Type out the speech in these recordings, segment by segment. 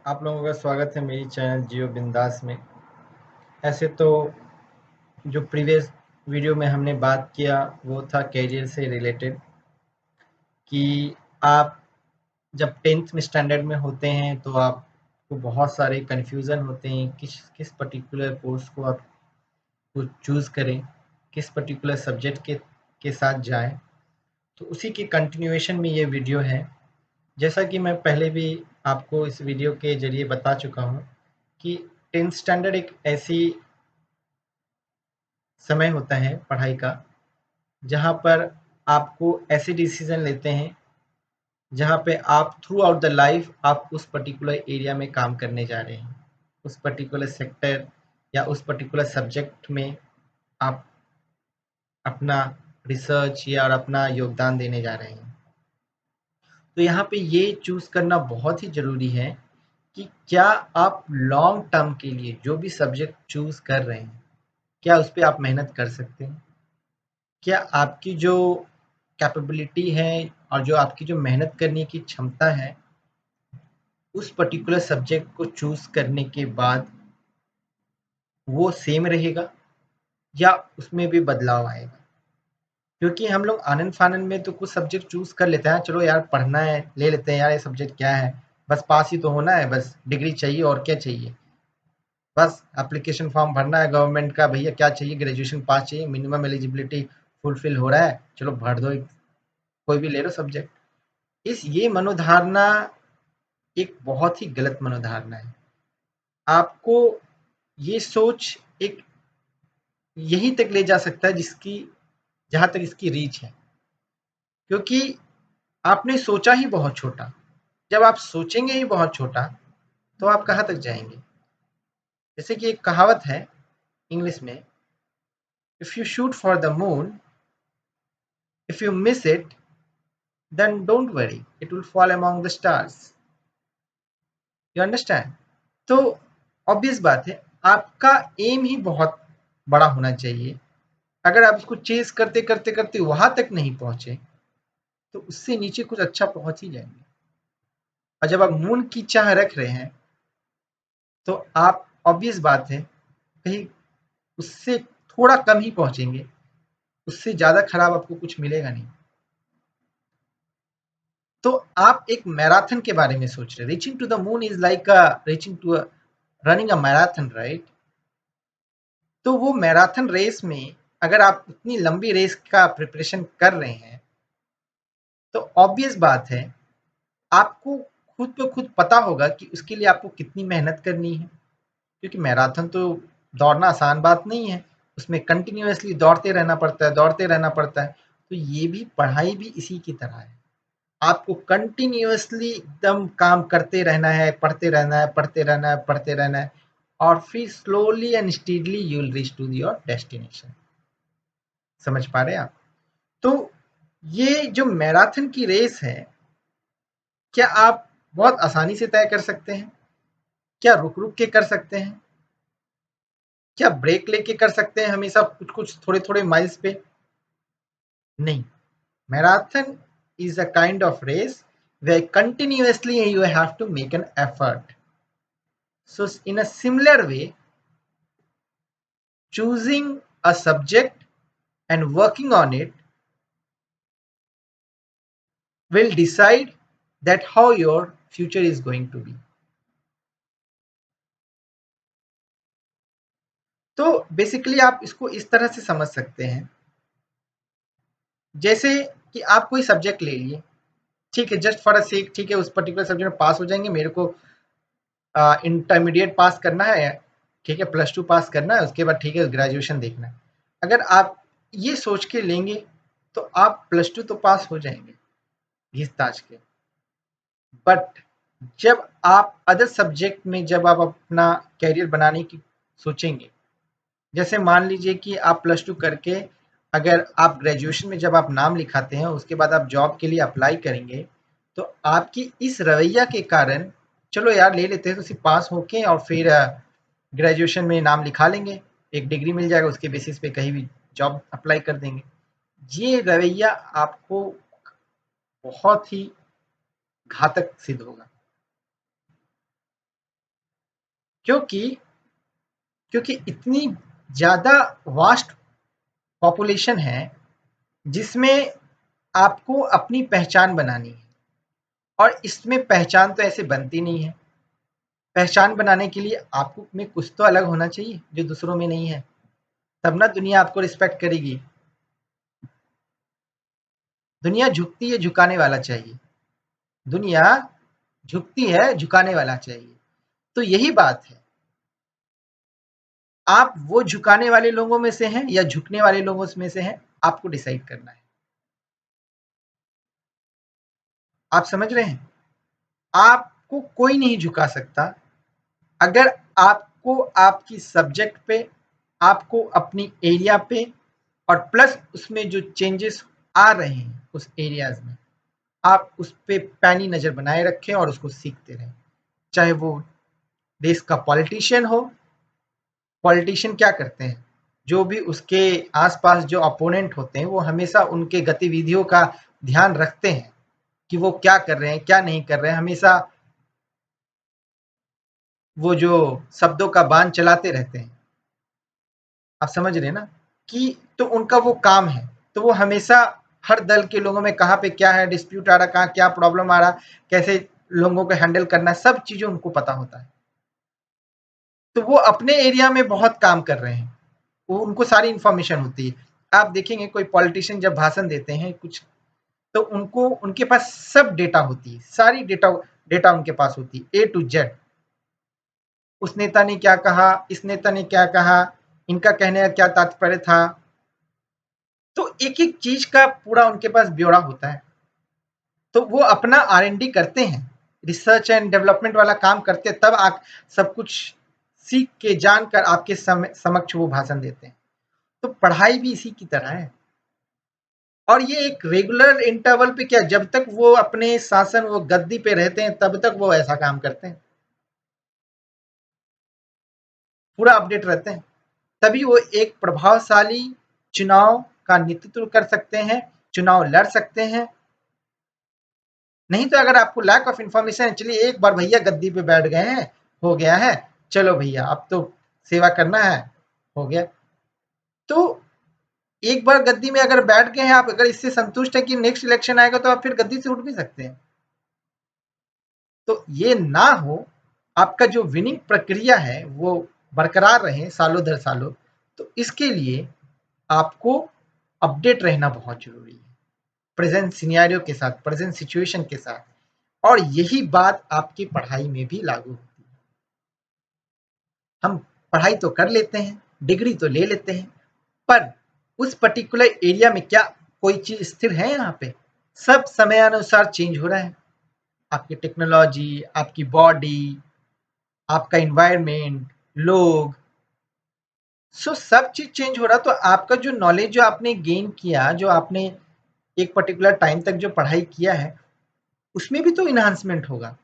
आप लोगों का स्वागत है मेरी चैनल जियो बिंदास में। ऐसे तो जो प्रीवियस वीडियो में हमने बात किया वो था कैरियर से रिलेटेड कि आप जब 10th में स्टैंडर्ड में होते हैं तो आपको बहुत सारे कन्फ्यूज़न होते हैं किस किस पर्टिकुलर कोर्स को आप चूज़ करें, किस पर्टिकुलर सब्जेक्ट के साथ जाएं। तो उसी के कंटिन्यूएशन में ये वीडियो है। जैसा कि मैं पहले भी आपको इस वीडियो के ज़रिए बता चुका हूँ कि 10th स्टैंडर्ड एक ऐसी समय होता है पढ़ाई का जहाँ पर आपको ऐसे डिसीजन लेते हैं जहाँ पे आप थ्रू आउट द लाइफ आप उस पर्टिकुलर एरिया में काम करने जा रहे हैं, उस पर्टिकुलर सेक्टर या उस पर्टिकुलर सब्जेक्ट में आप अपना रिसर्च या अपना योगदान देने जा रहे हैं। तो यहाँ पे ये चूज़ करना बहुत ही ज़रूरी है कि क्या आप लॉन्ग टर्म के लिए जो भी सब्जेक्ट चूज़ कर रहे हैं, क्या उस पे आप मेहनत कर सकते हैं? क्या आपकी जो कैपेबिलिटी है और जो आपकी जो मेहनत करने की क्षमता है, उस पर्टिकुलर सब्जेक्ट को चूज़ करने के बाद वो सेम रहेगा या उसमें भी बदलाव आएगा? क्योंकि हम लोग आनन-फानन में तो कुछ सब्जेक्ट चूज़ कर लेते हैं, चलो यार पढ़ना है, ले लेते हैं यार ये सब्जेक्ट क्या है, बस पास ही तो होना है, बस डिग्री चाहिए और क्या चाहिए? बस एप्लीकेशन फॉर्म भरना है गवर्नमेंट का, भैया क्या चाहिए ग्रेजुएशन पास चाहिए, मिनिमम एलिजिबिलिटी फुलफिल हो रहा है, चलो भर दो, कोई भी ले लो सब्जेक्ट। ये मनोधारणा एक बहुत ही गलत मनोधारणा है। आपको ये सोच एक यहीं तक ले जा सकता है जिसकी जहाँ तक इसकी रीच है, क्योंकि आपने सोचा ही बहुत छोटा। जब आप सोचेंगे ही बहुत छोटा, तो आप कहाँ तक जाएँगे? जैसे कि एक कहावत है इंग्लिश में, if you shoot for the moon, if you miss it, then don't worry, it will fall among the stars. You understand? तो ऑब्वियस बात है, आपका एम ही बहुत बड़ा होना चाहिए। अगर आप उसको चेज़ करते वहाँ तक नहीं पहुँचे, तो उससे नीचे कुछ अच्छा पहुँच ही जाएँगे। और जब आप मून की चाह रख रहे हैं, तो आप ऑब्वियस बात है, कहीं उससे थोड़ा कम ही पहुँचेंगे, उससे ज़्यादा खराब आपको कुछ मिलेगा नहीं। तो आप एक मैराथन के बारे में सोच रहे हैं। Reaching to the moon is like reaching to running a marathon, right? तो वो मैराथन रेस में अगर आप उतनी लंबी रेस का प्रिपरेशन कर रहे हैं, तो ऑब्वियस बात है आपको खुद पे खुद पता होगा कि उसके लिए आपको कितनी मेहनत करनी है, क्योंकि मैराथन तो दौड़ना आसान बात नहीं है। उसमें कंटिन्यूअसली दौड़ते रहना पड़ता है। तो ये भी पढ़ाई भी इसी की तरह है। आपको कंटिन्यूअसली एकदम काम करते रहना है, पढ़ते रहना है और फिर slowly and steadily you will reach to your destination. समझ पा रहे हैं आप? तो ये जो मैराथन की रेस है, क्या आप बहुत आसानी से तय कर सकते हैं? क्या रुक-रुक के कर सकते हैं? क्या ब्रेक लेके कर सकते हैं हमेशा कुछ-कुछ थोड़े-थोड़े माइल्स पे? नहीं। Marathon is a kind of race where continuously you have to make an effort. So in a similar way, choosing a subject and working on it will decide that how your future is going to be. तो basically आप इसको इस तरह से समझ सकते हैं, जैसे कि आप कोई सब्जेक्ट ले लिए, ठीक है, जस्ट फॉर अ सेक, ठीक है, उस पर्टिकुलर सब्जेक्ट में पास हो जाएंगे, मेरे को इंटरमीडिएट पास करना है, ठीक है, प्लस टू पास करना है, उसके बाद ठीक है ग्रेजुएशन देखना है। अगर आप ये सोच के लेंगे तो आप प्लस टू तो पास हो जाएंगे घिस ताज के, बट जब आप अदर सब्जेक्ट में जब आप अपना कैरियर बनाने की सोचेंगे, जैसे मान लीजिए कि आप प्लस टू करके अगर आप ग्रेजुएशन में जब आप नाम लिखाते हैं, उसके बाद आप जॉब के लिए अप्लाई करेंगे, तो आपकी इस रवैया के कारण, चलो यार ले लेते हैं तो सिर्फ पास होके और फिर ग्रेजुएशन में नाम लिखा लेंगे, एक डिग्री मिल जाएगा, उसके बेसिस पे कहीं भी जॉब अप्लाई कर देंगे। ये रवैया आपको बहुत ही घातक सिद्ध होगा। क्योंकि क्योंकि इतनी ज़्यादा वास्ट पॉपुलेशन है जिसमें आपको अपनी पहचान बनानी है, और इसमें पहचान तो ऐसे बनती नहीं है। पहचान बनाने के लिए आपको में कुछ तो अलग होना चाहिए जो दूसरों में नहीं है, तब ना दुनिया आपको रिस्पेक्ट करेगी। दुनिया झुकती है, झुकाने वाला चाहिए। दुनिया झुकती है, झुकाने वाला चाहिए। तो यही बात है, आप वो झुकाने वाले लोगों में से हैं या झुकने वाले लोगों में से हैं, आपको डिसाइड करना है। आप समझ रहे हैं? आपको कोई नहीं झुका सकता अगर आपको आपकी सब्जेक्ट पे, आपको अपनी एरिया पे, और प्लस उसमें जो चेंजेस आ रहे हैं उस एरियाज में, आप उस पे पैनी नज़र बनाए रखें और उसको सीखते रहें। चाहे वो देश का पॉलिटिशियन हो, पॉलिटिशियन क्या करते हैं, जो भी उसके आसपास जो अपोनेंट होते हैं वो हमेशा उनके गतिविधियों का ध्यान रखते हैं कि वो क्या कर रहे हैं, क्या नहीं कर रहे हैं। हमेशा वो जो शब्दों का बाण चलाते रहते हैं। आप समझ रहे हैं ना? कि तो उनका वो काम है। तो वो हमेशा हर दल के लोगों में कहाँ पे क्या है, डिस्प्यूट आ रहा, कहाँ क्या प्रॉब्लम आ रहा, कैसे लोगों को हैंडल करना है, सब चीज़ें उनको पता होता है। तो वो अपने एरिया में बहुत काम कर रहे हैं। वो उनको सारी इन्फॉर्मेशन होती है। आप देखेंगे कोई पॉलिटिशियन जब भाषण देते हैं कुछ, तो उनको उनके पास सब डेटा होती है, सारी डेटा डेटा उनके पास होती है, ए टू जेड। उस नेता ने क्या कहा, इस नेता ने क्या कहा, इनका कहने का क्या तात्पर्य था। तो एक-एक चीज़ का पूरा उनके पास ब्यौरा होता है। तो वो अपना R&D करते हैं, रिसर्च एंड डेवलपमेंट वाला काम करते हैं, तब आप सब कुछ सीख के जानकर आपके समक्ष वो भाषण देते हैं। तो पढ़ाई भी इसी की तरह है। और ये एक रेगुलर इंटरवल पे क्या, जब तक वो अपने शासन वो गद्दी पे रहते हैं तब तक वो ऐसा काम करते हैं, पूरा अपडेट रहते हैं। तभी वो एक प्रभावशाली चुनाव का नेतृत्व कर सकते हैं, चुनाव लड़ सकते हैं। नहीं तो अगर आपको लैक ऑफ इंफॉर्मेशन, चलिए एक बार भैया गद्दी पे बैठ गए हैं, हो गया है, चलो भैया अब तो सेवा करना है, हो गया। तो एक बार गद्दी में अगर बैठ गए हैं आप, अगर इससे संतुष्ट है कि नेक्स्ट इलेक्शन आएगा तो आप फिर गद्दी से उठ भी सकते हैं। तो ये ना हो, आपका जो विनिंग प्रक्रिया है वो बरकरार रहे सालों दर सालों, तो इसके लिए आपको अपडेट रहना बहुत जरूरी है, प्रेजेंट सिनेरियो के साथ, प्रेजेंट सिचुएशन के साथ। और यही बात आपकी पढ़ाई में भी लागू होती है। हम पढ़ाई तो कर लेते हैं, डिग्री तो ले लेते हैं, पर उस पर्टिकुलर एरिया में क्या कोई चीज स्थिर है? यहाँ पे सब समयानुसार चेंज हो रहा है। आपकी टेक्नोलॉजी, आपकी बॉडी, आपका इन्वायरमेंट, लोग, सो सब चीज चेंज हो रहा। तो आपका जो नॉलेज जो आपने गेन किया, जो आपने एक पर्टिकुलर टाइम तक जो पढ़ाई किया है, उसमें भी तो इन्हांसमेंट होगा।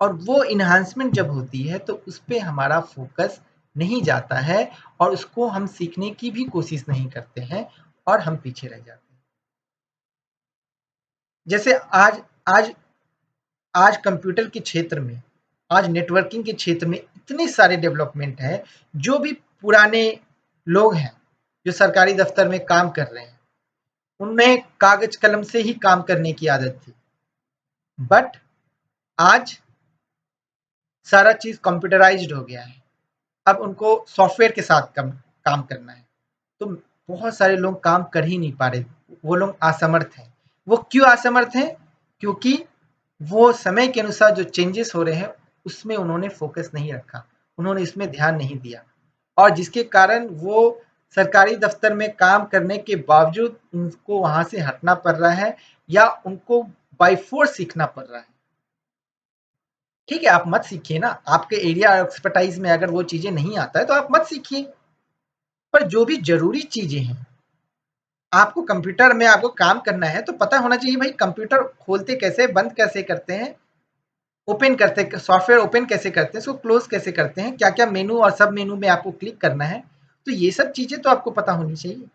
और वो इन्हांसमेंट जब होती है तो उस पे हमारा फोकस नहीं जाता है, और उसको हम सीखने की भी कोशिश नहीं करते हैं, और हम पीछे रह जाते हैं। जैसे आज आज आज कंप्यूटर के क्षेत्र में, आज नेटवर्किंग के क्षेत्र में इतने सारे डेवलपमेंट हैं। जो भी पुराने लोग हैं जो सरकारी दफ्तर में काम कर रहे हैं, उनमें कागज कलम से ही काम करने की आदत थी, बट आज सारा चीज कंप्यूटराइज्ड हो गया है। अब उनको सॉफ्टवेयर के साथ काम करना है। तो बहुत सारे लोग काम कर ही नहीं पा रहे, वो लोग असमर्थ हैं। वो क्यों असमर्थ हैं? क्योंकि वो समय के अनुसार जो चेंजेस हो रहे हैं उसमें उन्होंने फोकस नहीं रखा, उन्होंने इसमें ध्यान नहीं दिया, और जिसके कारण वो सरकारी दफ्तर में काम करने के बावजूद उनको वहां से हटना पड़ रहा है, या उनको बाय फोर्स सीखना पड़ रहा है। ठीक है, आप मत सीखिए ना, आपके एरिया एक्सपर्टाइज में अगर वो चीजें नहीं आता है तो आप मत सीखिए। पर जो भी जरूरी चीजें हैं, आपको कंप्यूटर में आपको काम करना है तो पता होना चाहिए भाई, कंप्यूटर खोलते कैसे, बंद कैसे करते हैं, ओपन करते, सॉफ्टवेयर ओपन कैसे करते हैं, उसको क्लोज कैसे करते हैं, क्या क्या मेनू और सब मेनू में आपको क्लिक करना है। तो ये सब चीजें तो आपको पता होनी चाहिए।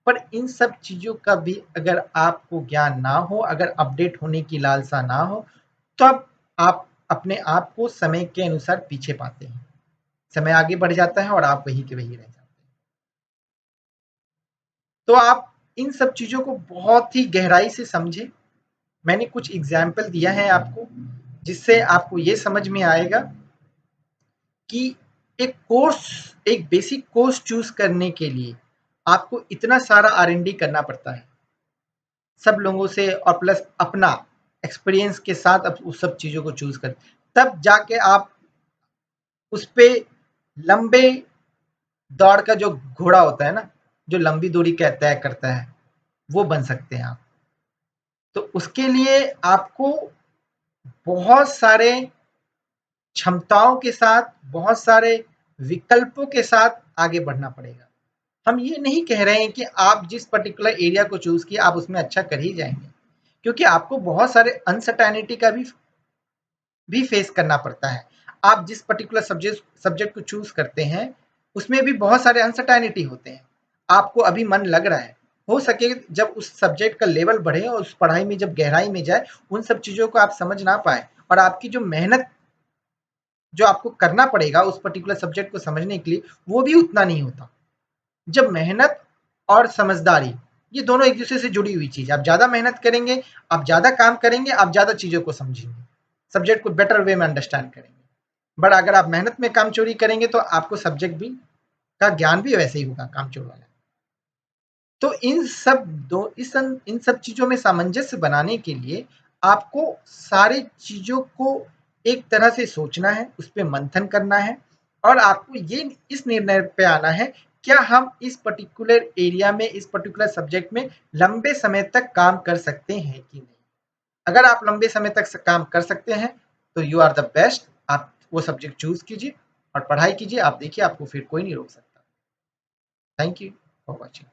पर इन सब चीजों का भी अगर आपको ज्ञान ना हो, अगर अपडेट होने की लालसा ना हो, तो आप अपने आप को समय के अनुसार पीछे पाते हैं। समय आगे बढ़ जाता है और आप वहीं के वहीं रह जाते हैं। तो आप इन सब चीज़ों को बहुत ही गहराई से समझें। मैंने कुछ एग्ज़ाम्पल दिया है आपको, जिससे आपको ये समझ में आएगा कि एक बेसिक कोर्स चूज़ करने के लिए आपको इतना सारा R&D करना पड़ता है। सब लोगों से और प्लस अपना एक्सपीरियंस के साथ अब उस सब चीज़ों को चूज़ करें। तब जाके आप उस पे लंबे दौड़ का जो घोड़ा होता है ना, जो लंबी दूरी का तय करता है, वो बन सकते हैं आप। तो उसके लिए आपको बहुत सारे क्षमताओं के साथ, बहुत सारे विकल्पों के साथ आगे बढ़ना पड़ेगा। हम ये नहीं कह रहे हैं कि आप जिस पर्टिकुलर एरिया को चूज़ किया आप उसमें अच्छा कर ही जाएँगे, क्योंकि आपको बहुत सारे अनसर्टेनिटी का भी फेस करना पड़ता है। आप जिस पर्टिकुलर सब्जेक्ट को चूज़ करते हैं, उसमें भी बहुत सारे अनसर्टेनिटी होते हैं। आपको अभी मन लग रहा है, हो सके जब उस सब्जेक्ट का लेवल बढ़े और उस पढ़ाई में जब गहराई में जाए, उन सब चीज़ों को आप समझ ना पाएँ और आपकी जो मेहनत जो आपको करना पड़ेगा उस पर्टिकुलर सब्जेक्ट को समझने के लिए, वो भी उतना नहीं होता। जब मेहनत और समझदारी, ये दोनों एक दूसरे से जुड़ी हुई चीज़ है। आप ज़्यादा मेहनत करेंगे, आप ज़्यादा काम करेंगे, आप ज़्यादा चीज़ों को समझेंगे, सब्जेक्ट को बेटर वे में अंडरस्टैंड करेंगे। बट अगर आप मेहनत में कामचोरी करेंगे तो आपको सब्जेक्ट भी का ज्ञान भी वैसे ही होगा कामचोर वाला। तो इन सब चीज़ों में सामंजस्य बनाने के लिए आपको सारी चीज़ों को एक तरह से सोचना है, उस पे मंथन करना है और आपको ये इस निर्णय पे आना है, क्या हम इस पर्टिकुलर एरिया में, इस पर्टिकुलर सब्जेक्ट में लंबे समय तक काम कर सकते हैं कि नहीं? अगर आप लंबे समय तक काम कर सकते हैं, तो यू आर द बेस्ट। आप वो सब्जेक्ट चूज़ कीजिए और पढ़ाई कीजिए। आप देखिए आपको फिर कोई नहीं रोक सकता। Thank you for watching.